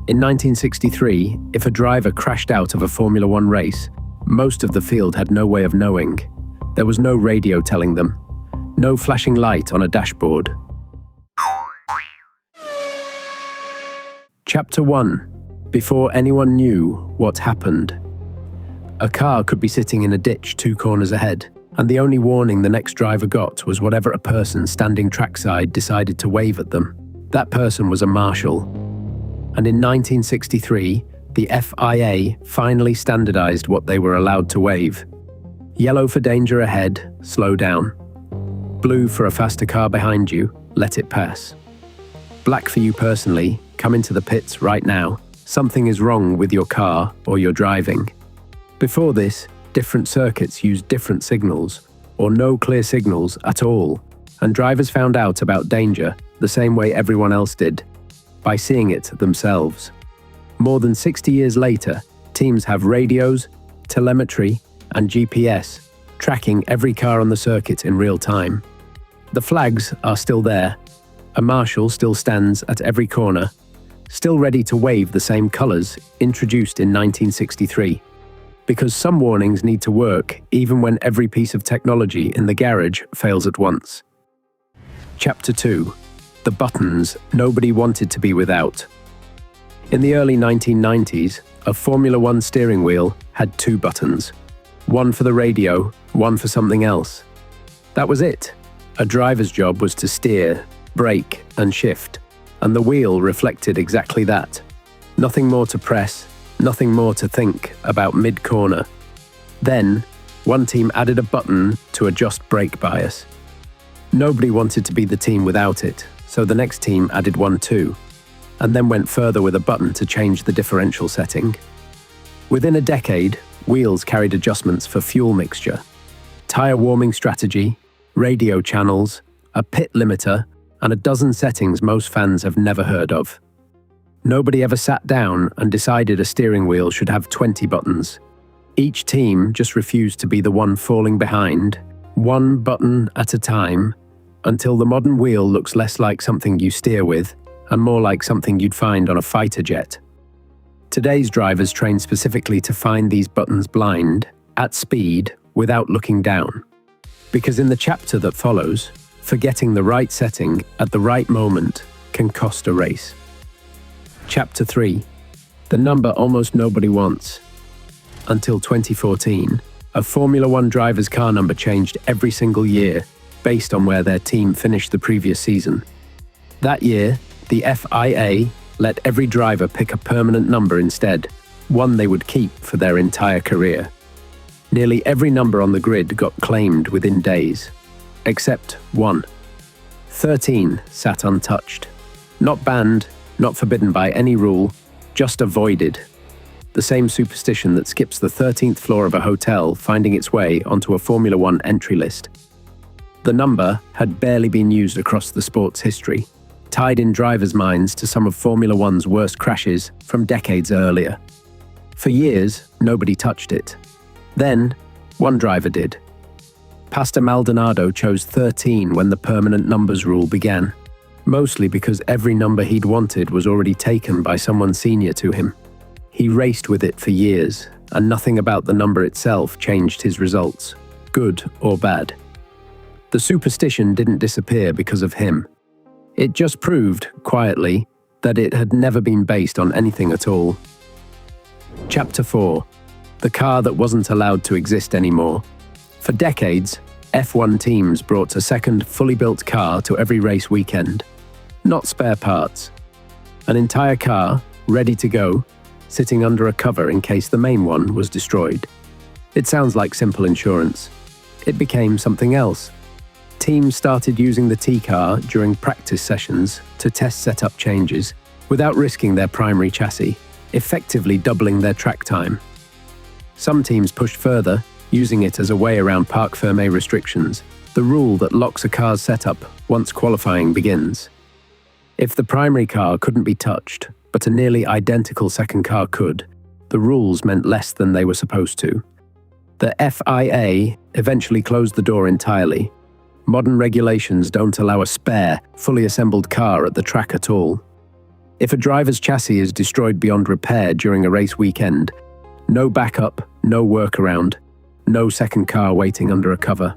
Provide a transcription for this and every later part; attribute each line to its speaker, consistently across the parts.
Speaker 1: In 1963, if a driver crashed out of a Formula One race, most of the field had no way of knowing. There was no radio telling them, no flashing light on a dashboard. Chapter 1. Before anyone knew what happened. A car could be sitting in a ditch 2 corners ahead, and the only warning the next driver got was whatever a person standing trackside decided to wave at them. That person was a marshal. And in 1963, the FIA finally standardized what they were allowed to wave. Yellow for danger ahead, slow down. Blue for a faster car behind you, let it pass. Black for you personally, come into the pits right now. Something is wrong with your car or your driving. Before this, different circuits used different signals, or no clear signals at all, and drivers found out about danger the same way everyone else did, by seeing it themselves. More than 60 years later, teams have radios, telemetry, and GPS, tracking every car on the circuit in real time. The flags are still there. A marshal still stands at every corner, still ready to wave the same colors introduced in 1963. Because some warnings need to work even when every piece of technology in the garage fails at once. Chapter 2. The buttons nobody wanted to be without. In the early 1990s, a Formula One steering wheel had 2 buttons. One for the radio, one for something else. That was it. A driver's job was to steer, brake, and shift, and the wheel reflected exactly that. Nothing more to press, nothing more to think about mid-corner. Then, one team added a button to adjust brake bias. Nobody wanted to be the team without it, so the next team added one too, and then went further with a button to change the differential setting. Within a decade, wheels carried adjustments for fuel mixture, tire warming strategy, radio channels, a pit limiter, and a dozen settings most fans have never heard of. Nobody ever sat down and decided a steering wheel should have 20 buttons. Each team just refused to be the one falling behind, one button at a time, until the modern wheel looks less like something you steer with and more like something you'd find on a fighter jet. Today's drivers train specifically to find these buttons blind, at speed, without looking down. Because in the chapter that follows, forgetting the right setting at the right moment can cost a race. Chapter 3. The number almost nobody wants. Until 2014, a Formula One driver's car number changed every single year based on where their team finished the previous season. That year, the FIA let every driver pick a permanent number instead, one they would keep for their entire career. Nearly every number on the grid got claimed within days, except one. 13 sat untouched. Not banned, not forbidden by any rule, just avoided. The same superstition that skips the 13th floor of a hotel finding its way onto a Formula One entry list. The number had barely been used across the sport's history, tied in drivers' minds to some of Formula One's worst crashes from decades earlier. For years, nobody touched it. Then, one driver did. Pastor Maldonado chose 13 when the permanent numbers rule began, mostly because every number he'd wanted was already taken by someone senior to him. He raced with it for years, and nothing about the number itself changed his results, good or bad. The superstition didn't disappear because of him. It just proved, quietly, that it had never been based on anything at all. Chapter 4. The car that wasn't allowed to exist anymore. For decades, F1 teams brought a second fully built car to every race weekend. Not spare parts. An entire car, ready to go, sitting under a cover in case the main one was destroyed. It sounds like simple insurance. It became something else. Teams started using the T-car during practice sessions to test setup changes without risking their primary chassis, effectively doubling their track time. Some teams pushed further, using it as a way around parc fermé restrictions, the rule that locks a car's setup once qualifying begins. If the primary car couldn't be touched, but a nearly identical second car could, the rules meant less than they were supposed to. The FIA eventually closed the door entirely. Modern regulations don't allow a spare, fully assembled car at the track at all. If a driver's chassis is destroyed beyond repair during a race weekend, no backup, no workaround, no second car waiting under a cover.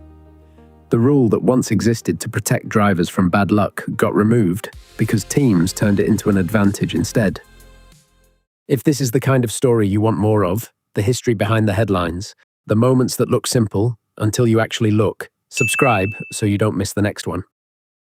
Speaker 1: The rule that once existed to protect drivers from bad luck got removed because teams turned it into an advantage instead. If this is the kind of story you want more of, the history behind the headlines, the moments that look simple until you actually look, subscribe so you don't miss the next one.